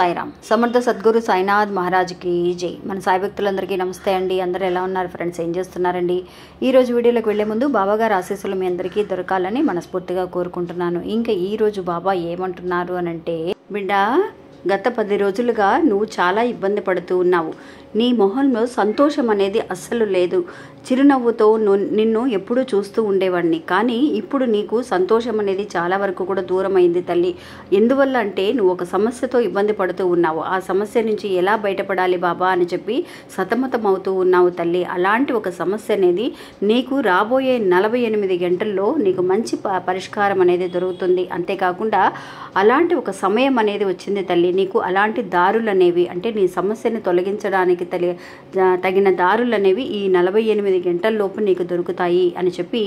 సాయిరామ్. సమర్థ సద్గురు సాయినాథ్ మహారాజ్కి జై. మన సాయి భక్తులందరికీ నమస్తే అండి. అందరూ ఎలా ఉన్నారు ఫ్రెండ్స్? ఏం చేస్తున్నారండి? ఈరోజు వీడియోలోకి వెళ్లే ముందు బాబాగారు ఆశీస్సులు మీ అందరికీ దొరకాలని మనస్ఫూర్తిగా కోరుకుంటున్నాను. ఇంకా ఈరోజు బాబా ఏమంటున్నారు అనంటే, బిడ్డ, గత 10 రోజులుగా నువ్వు చాలా ఇబ్బంది పడుతూ ఉన్నావు. నీ మొహంలో సంతోషం అనేది అస్సలు లేదు. చిరునవ్వుతో నిన్ను ఎప్పుడూ చూస్తూ ఉండేవాడిని, కానీ ఇప్పుడు నీకు సంతోషం అనేది చాలా వరకు కూడా దూరం అయింది తల్లి. ఎందువల్ల అంటే నువ్వు ఒక సమస్యతో ఇబ్బంది పడుతూ ఉన్నావు. ఆ సమస్య నుంచి ఎలా బయటపడాలి బాబా అని చెప్పి సతమతం అవుతూ ఉన్నావు తల్లి. అలాంటి ఒక సమస్య అనేది నీకు రాబోయే 48 గంటల్లో నీకు మంచి పరిష్కారం అనేది దొరుకుతుంది. అంతేకాకుండా అలాంటి ఒక సమయం అనేది వచ్చింది తల్లి. నీకు అలాంటి దారులు అనేవి, అంటే నీ సమస్యని తొలగించడానికి తగిన దారులు అనేవి ఈ 48 గంటల లోపు నీకు దొరుకుతాయి అని చెప్పి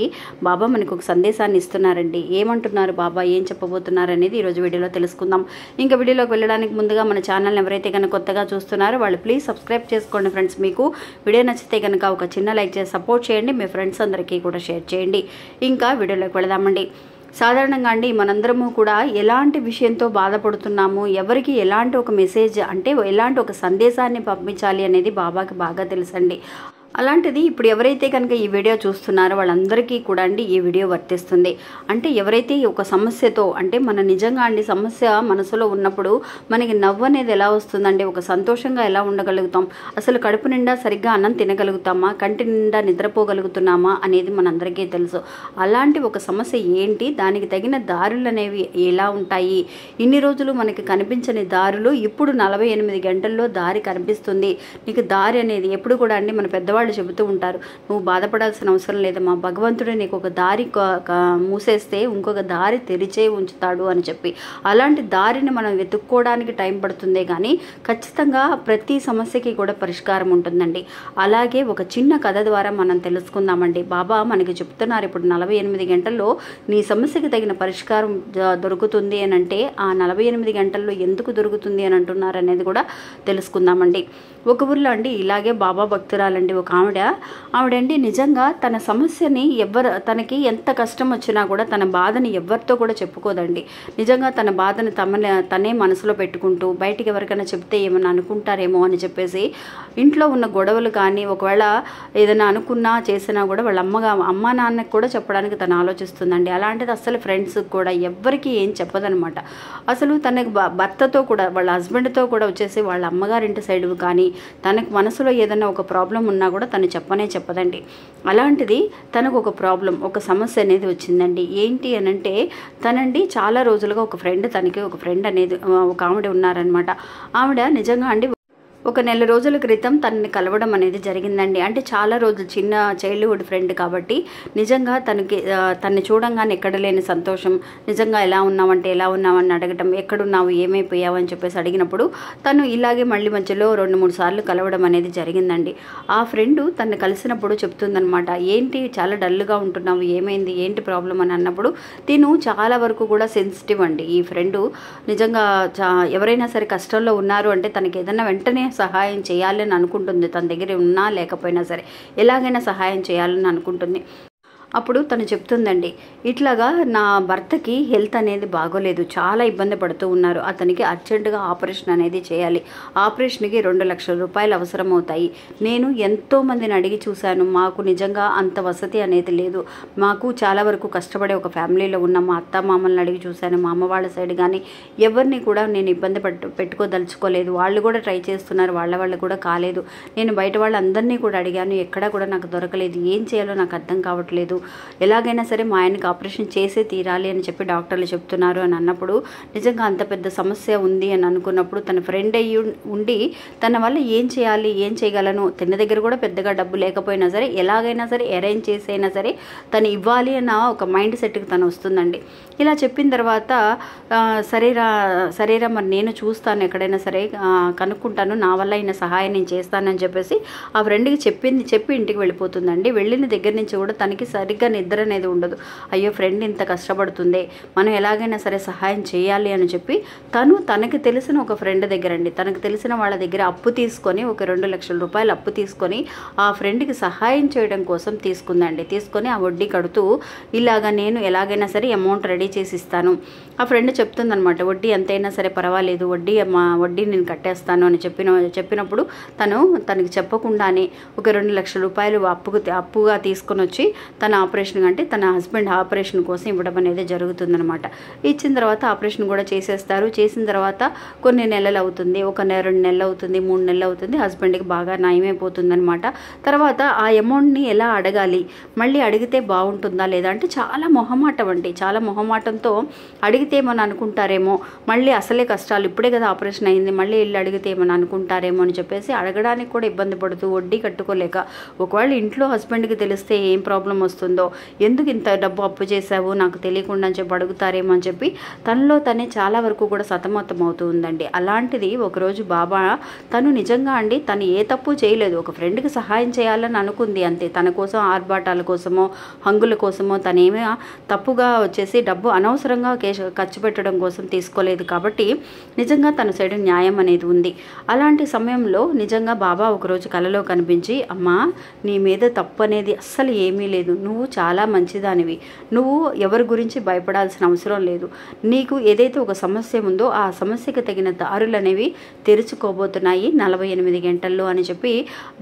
బాబా మనకు ఒక సందేశాన్ని ఇస్తున్నారండి. ఏమంటున్నారు బాబా, ఏం చెప్పబోతున్నారు అనేది ఈరోజు వీడియోలో తెలుసుకుందాం. ఇంకా వీడియోలోకి వెళ్ళడానికి ముందుగా మన ఛానల్ని ఎవరైతే కనుక కొత్తగా చూస్తున్నారో వాళ్ళు ప్లీజ్ సబ్స్క్రైబ్ చేసుకోండి ఫ్రెండ్స్. మీకు వీడియో నచ్చితే కనుక ఒక చిన్న లైక్ చేసి సపోర్ట్ చేయండి. మీ ఫ్రెండ్స్ అందరికీ కూడా షేర్ చేయండి. ఇంకా వీడియోలోకి వెళదామండి. సాధారణంగా అండి మనందరము కూడా ఎలాంటి విషయంతో బాధపడుతున్నాము, ఎవరికి ఎలాంటి ఒక మెసేజ్, అంటే ఎలాంటి ఒక సందేశాన్ని పంపించాలి అనేది బాబాకి బాగా తెలుసండి. అలాంటిది ఇప్పుడు ఎవరైతే కనుక ఈ వీడియో చూస్తున్నారో వాళ్ళందరికీ కూడా అండి ఈ వీడియో వర్తిస్తుంది. అంటే ఎవరైతే ఒక సమస్యతో, అంటే మన నిజంగా అండి సమస్య మనసులో ఉన్నప్పుడు మనకి నవ్వు అనేది ఎలా వస్తుందండి, ఒక సంతోషంగా ఎలా ఉండగలుగుతాం, అసలు కడుపు నిండా సరిగ్గా అన్నం తినగలుగుతామా, కంటి నిండా నిద్రపోగలుగుతున్నామా అనేది మనందరికీ తెలుసు. అలాంటి ఒక సమస్య ఏంటి, దానికి తగిన దారులు అనేవి ఎలా ఉంటాయి, ఇన్ని రోజులు మనకి కనిపించని దారులు ఇప్పుడు 48 గంటల్లో దారి కనిపిస్తుంది. నీకు దారి అనేది ఎప్పుడు కూడా అండి మన పెద్దవాళ్ళు చెబుతూ ఉంటారు, నువ్వు బాధపడాల్సిన అవసరం లేదమ్మా, భగవంతుడు నీకు ఒక దారి మూసేస్తే ఇంకొక దారి తెరిచే ఉంచుతాడు అని చెప్పి. అలాంటి దారిని మనం వెతుక్కోవడానికి టైం పడుతుందే కానీ ఖచ్చితంగా ప్రతి సమస్యకి కూడా పరిష్కారం ఉంటుందండి. అలాగే ఒక చిన్న కథ ద్వారా మనం తెలుసుకుందామండి. బాబా మనకి చెప్తున్నారు, ఇప్పుడు 48 గంటల్లో నీ సమస్యకి తగిన పరిష్కారం దొరుకుతుంది అని అంటే ఆ 48 గంటల్లో ఎందుకు దొరుకుతుంది అని అంటున్నారు అనేది కూడా తెలుసుకుందామండి. ఒక ఊర్లో అండి ఇలాగే బాబా భక్తురాలండి ఒక ఆవిడండి నిజంగా తన సమస్యని తనకి ఎంత కష్టం వచ్చినా కూడా తన బాధని ఎవరితో కూడా చెప్పుకోదండి. నిజంగా తన బాధని తనే మనసులో పెట్టుకుంటూ బయటికి ఎవరికైనా చెప్తే ఏమైనా అనుకుంటారేమో అని చెప్పేసి ఇంట్లో ఉన్న గొడవలు కానీ ఒకవేళ ఏదైనా అనుకున్నా చేసినా కూడా వాళ్ళ అమ్మ నాన్నకి కూడా చెప్పడానికి తను ఆలోచిస్తుందండి. అలాంటిది అసలు ఫ్రెండ్స్కి కూడా ఎవ్వరికి ఏం చెప్పదనమాట. అసలు తనకి భర్తతో కూడా, వాళ్ళ హస్బెండ్తో కూడా వచ్చేసి వాళ్ళ అమ్మగారింటి సైడ్ కానీ తనకు మనసులో ఏదైనా ఒక ప్రాబ్లం ఉన్నా కూడా తను చెప్పదండి. అలాంటిది తనకు ఒక ప్రాబ్లం, ఒక సమస్య అనేది వచ్చిందండి. ఏంటి అనంటే తనండి చాలా రోజులుగా తనకి ఒక ఫ్రెండ్ అనేది ఒక ఆవిడ ఉన్నారనమాట. ఆవిడ నిజంగా అండి ఒక 1 నెల రోజుల క్రితం తనని కలవడం అనేది జరిగిందండి. అంటే చాలా రోజులు చిన్న చైల్డ్హుడ్ ఫ్రెండ్ కాబట్టి నిజంగా తనని చూడంగానే ఎక్కడ లేని సంతోషం, నిజంగా ఎలా ఉన్నావంటే ఎలా ఉన్నావని అడగటం, ఎక్కడున్నావు, ఏమైపోయావు అని చెప్పేసి అడిగినప్పుడు తను ఇలాగే మళ్ళీ మధ్యలో 2-3 సార్లు కలవడం అనేది జరిగిందండి. ఆ ఫ్రెండ్ తనని కలిసినప్పుడు చెప్తుందనమాట, ఏంటి చాలా డల్గా ఉంటున్నావు, ఏమైంది, ఏంటి ప్రాబ్లం అని అన్నప్పుడు తిను చాలా వరకు కూడా సెన్సిటివ్ అండి. ఈ ఫ్రెండు నిజంగా ఎవరైనా సరే కష్టంలో ఉన్నారు అంటే తనకి ఏదైనా వెంటనే సహాయం చేయాలని అనుకుంటుంది. తన దగ్గర ఉన్నా లేకపోయినా సరే ఎలాగైనా సహాయం చేయాలని అనుకుంటుంది. అప్పుడు తను చెప్తుందండి, ఇట్లాగా నా భర్తకి హెల్త్ అనేది బాగోలేదు, చాలా ఇబ్బంది పడుతూ ఉన్నారు, అతనికి అర్జెంటుగా ఆపరేషన్ అనేది చేయాలి, ఆపరేషన్కి 2 లక్షల రూపాయలు అవసరం అవుతాయి. నేను ఎంతోమందిని అడిగి చూశాను, మాకు నిజంగా అంత వసతి అనేది లేదు, మాకు చాలా వరకు కష్టపడే ఒక ఫ్యామిలీలో ఉన్న మా అత్త మామల్ని అడిగి చూశాను, మా అమ్మ వాళ్ళ సైడ్ కానీ ఎవరిని కూడా నేను ఇబ్బంది పెట్టుకోదలుచుకోలేదు, వాళ్ళు కూడా ట్రై చేస్తున్నారు, వాళ్ళ కూడా కాలేదు, నేను బయట వాళ్ళందరినీ కూడా అడిగాను, ఎక్కడా కూడా నాకు దొరకలేదు, ఏం చేయాలో నాకు అర్థం కావట్లేదు, ఎలాగైనా సరే మా ఆయనకి ఆపరేషన్ చేసే తీరాలి అని చెప్పి డాక్టర్లు చెప్తున్నారు అని అన్నప్పుడు నిజంగా అంత పెద్ద సమస్య ఉంది అని అనుకున్నప్పుడు తన ఫ్రెండ్ అయ్యి ఉండి తన వల్ల ఏం చేయగలను, తన దగ్గర కూడా పెద్దగా డబ్బు లేకపోయినా సరే ఎలాగైనా సరే అరేంజ్ చేసైనా సరే తను ఇవ్వాలి అన్న ఒక మైండ్ సెట్కి తను వస్తుందండి. ఇలా చెప్పిన తర్వాత సరేరా మరి నేను చూస్తాను, ఎక్కడైనా సరే కనుక్కుంటాను, నా వల్ల అయిన సహాయం నేను చేస్తానని చెప్పేసి ఆ ఫ్రెండ్కి చెప్పి ఇంటికి వెళ్ళిపోతుందండి. వెళ్ళిన దగ్గర నుంచి కూడా తనకి సరిగ్గా నిద్ర అనేది ఉండదు. అయ్యో ఫ్రెండ్ ఇంత కష్టపడుతుంది, మనం ఎలాగైనా సరే సహాయం చేయాలి అని చెప్పి తనకి తెలిసిన ఒక ఫ్రెండ్ దగ్గర అండి, తనకు తెలిసిన వాళ్ళ దగ్గర అప్పు తీసుకొని ఒక 2 లక్షల రూపాయలు అప్పు తీసుకొని ఆ ఫ్రెండ్కి సహాయం చేయడం కోసం తీసుకుందండి. తీసుకొని ఆ వడ్డీ కడుతూ ఇలాగా నేను ఎలాగైనా సరే అమౌంట్ రెడీ చేసి ఇస్తాను. ఆ ఫ్రెండ్ చెప్తుందనమాట, వడ్డీ ఎంతైనా సరే పర్వాలేదు, వడ్డీ నేను కట్టేస్తాను అని చెప్పినప్పుడు తనకి చెప్పకుండానే ఒక 2 లక్షల రూపాయలు అప్పుగా తీసుకొని వచ్చి తన ఆపరేషన్ అంటే తన హస్బెండ్ ఆపరేషన్ కోసం ఇవ్వడం అనేది జరుగుతుందనమాట. ఇచ్చిన తర్వాత ఆపరేషన్ కూడా చేసేస్తారు. చేసిన తర్వాత కొన్ని నెలలు అవుతుంది, 2 నెలలు అవుతుంది, 3 నెలలు అవుతుంది, హస్బెండ్కి బాగా నయమైపోతుందనమాట. తర్వాత ఆ అమౌంట్ని ఎలా అడగాలి, మళ్ళీ అడిగితే బాగుంటుందా లేదా అంటే చాలా మొహమాటం అండి. చాలా మొహమాటంతో అడిగితే ఏమని అనుకుంటారేమో, మళ్ళీ అసలే కష్టాలు, ఇప్పుడే కదా ఆపరేషన్ అయింది, మళ్ళీ వెళ్ళి అడిగితే ఏమని అనుకుంటారేమో అని చెప్పేసి అడగడానికి కూడా ఇబ్బంది పడుతూ వడ్డీ కట్టుకోలేక, ఒకవేళ ఇంట్లో హస్బెండ్కి తెలిస్తే ఏం ప్రాబ్లం వస్తుందో, ఎందుకు ఇంత డబ్బు అప్పు చేసావు నాకు తెలియకుండా అని చెప్పి అడుగుతారేమో అని చెప్పి తనలో తనే చాలా వరకు కూడా సతమతం అవుతూ ఉందండి. అలాంటిది ఒకరోజు బాబా తను నిజంగా అండి తను ఏ తప్పు చేయలేదు, ఒక ఫ్రెండ్కి సహాయం చేయాలని అనుకుంది అంతే. తన కోసం ఆర్భాటాల కోసమో హంగుల కోసమో తనేమీ తప్పుగా వచ్చేసి డబ్బు అనవసరంగా ఖర్చు పెట్టడం కోసం తీసుకోలేదు. కాబట్టి నిజంగా తన సైడ్ న్యాయం అనేది ఉంది. అలాంటి సమయంలో నిజంగా బాబా ఒకరోజు కలలో కనిపించి, అమ్మా నీ మీద తప్పు అనేది అస్సలు ఏమీ లేదు, నువ్వు చాలా మంచిదానివి, నువ్వు ఎవరి గురించి భయపడాల్సిన అవసరం లేదు, నీకు ఏదైతే ఒక సమస్య ఉందో ఆ సమస్యకి తగిన దారులు అనేవి తెరుచుకోబోతున్నాయి 48 గంటల్లో అని చెప్పి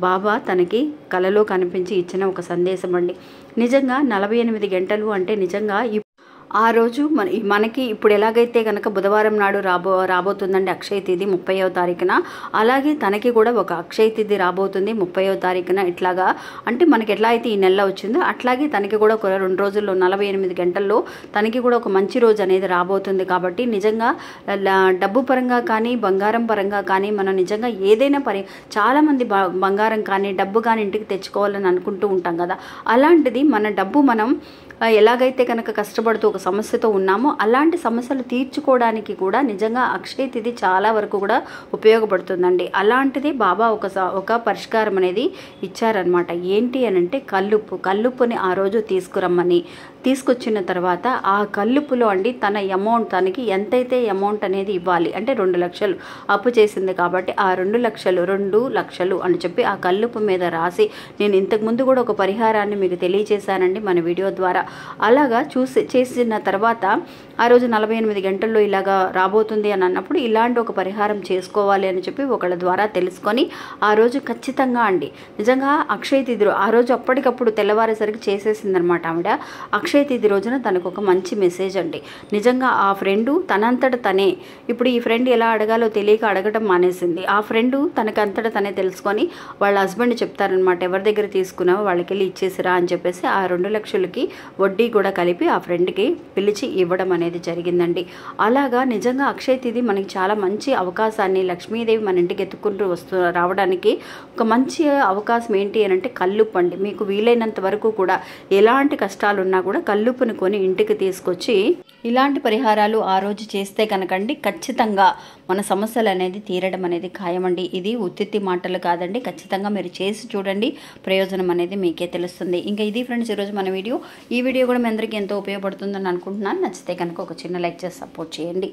బాబా తనకి కలలో కనిపించి ఇచ్చిన ఒక సందేశం అండి. నిజంగా 48 గంటలు అంటే నిజంగా ఆ రోజు మనకి ఇప్పుడు ఎలాగైతే కనుక బుధవారం నాడు రాబోతుందండి అక్షయ తిథి 30వ తారీఖున, అలాగే తనకి కూడా ఒక అక్షయ తిథి రాబోతుంది 30వ తారీఖున. ఇట్లాగా అంటే మనకి ఎట్లా అయితే ఈ నెల వచ్చిందో అట్లాగే తనకి కూడా ఒక 2 రోజుల్లో 48 గంటల్లో తనకి కూడా ఒక మంచి రోజు అనేది రాబోతుంది. కాబట్టి నిజంగా డబ్బు పరంగా కానీ బంగారం పరంగా కానీ మనం నిజంగా ఏదైనా చాలామంది బంగారం కానీ డబ్బు కానీ ఇంటికి తెచ్చుకోవాలని అనుకుంటూ ఉంటాం కదా, అలాంటిది మన డబ్బు మనం ఎలాగైతే కనుక కష్టపడుతూ ఒక సమస్యతో ఉన్నామో అలాంటి సమస్యలు తీర్చుకోవడానికి కూడా నిజంగా అక్షయ తిథి చాలా వరకు కూడా ఉపయోగపడుతుందండి. అలాంటిది బాబా ఒక పరిష్కారం అనేది ఇచ్చారనమాట. ఏంటి అని అంటే కల్లుప్పుని ఆ రోజు తీసుకొచ్చిన తర్వాత ఆ కల్లుప్పులో అండి తన అమౌంట్, తనకి ఎంతైతే అమౌంట్ అనేది ఇవ్వాలి అంటే 2 లక్షలు అప్పు చేసింది కాబట్టి ఆ 2 లక్షలు అని చెప్పి ఆ కల్లుప్పు మీద రాసి, నేను ఇంతకుముందు కూడా ఒక పరిహారాన్ని మీకు తెలియజేశానండి మన వీడియో ద్వారా. అలాగా చేసిన తర్వాత ఆ రోజు 48 గంటల్లో ఇలాగా రాబోతుంది అని అన్నప్పుడు ఇలాంటి ఒక పరిహారం చేసుకోవాలి అని చెప్పి ఒకళ్ళ ద్వారా తెలుసుకొని ఆ రోజు ఖచ్చితంగా అండి నిజంగా అక్షయ తిథి ఆ రోజు అప్పటికప్పుడు తెల్లవారేసరికి చేసేసిందనమాట ఆవిడ. అక్షయ తిథి రోజున తనకు ఒక మంచి మెసేజ్ అండి. నిజంగా ఆ ఫ్రెండు తనంతట తనే, ఇప్పుడు ఈ ఫ్రెండ్ ఎలా అడగాలో తెలియక అడగటం మానేసింది. ఆ ఫ్రెండు తనకంతట తనే తెలుసుకొని వాళ్ళ హస్బెండ్ చెప్తారనమాట, ఎవరి దగ్గర తీసుకున్నావో వాళ్ళకి వెళ్ళి ఇచ్చేసిరా అని చెప్పేసి ఆ 2 లక్షలకి వడ్డీ కూడా కలిపి ఆ ఫ్రెండ్కి పిలిచి ఇవ్వడం అనేది జరిగిందండి. అలాగా నిజంగా అక్షయ తిథి మనకి చాలా మంచి అవకాశాన్ని, లక్ష్మీదేవి మన ఇంటికి ఎత్తుకుంటూ రావడానికి ఒక మంచి అవకాశం ఏంటి అని అంటే కల్లుప్పు అండి. మీకు వీలైనంత వరకు కూడా ఎలాంటి కష్టాలు ఉన్నా కూడా కల్లుప్పుని కొని ఇంటికి తీసుకొచ్చి ఇలాంటి పరిహారాలు ఆ రోజు చేస్తే కనుకండి ఖచ్చితంగా మన సమస్యలు అనేది తీరడం అనేది ఖాయమండి. ఇది ఉత్తిత్తి మాటలు కాదండి, ఖచ్చితంగా మీరు చేసి చూడండి, ప్రయోజనం అనేది మీకే తెలుస్తుంది. ఇంకా ఇది ఫ్రెండ్స్ ఈరోజు మన వీడియో. ఈ వీడియో కూడా మీ అందరికీ ఎంతో ఉపయోగపడుతుందని అనుకుంటున్నాను. నచ్చితే కనుక ఒక చిన్న లైక్ చేసి సపోర్ట్ చేయండి.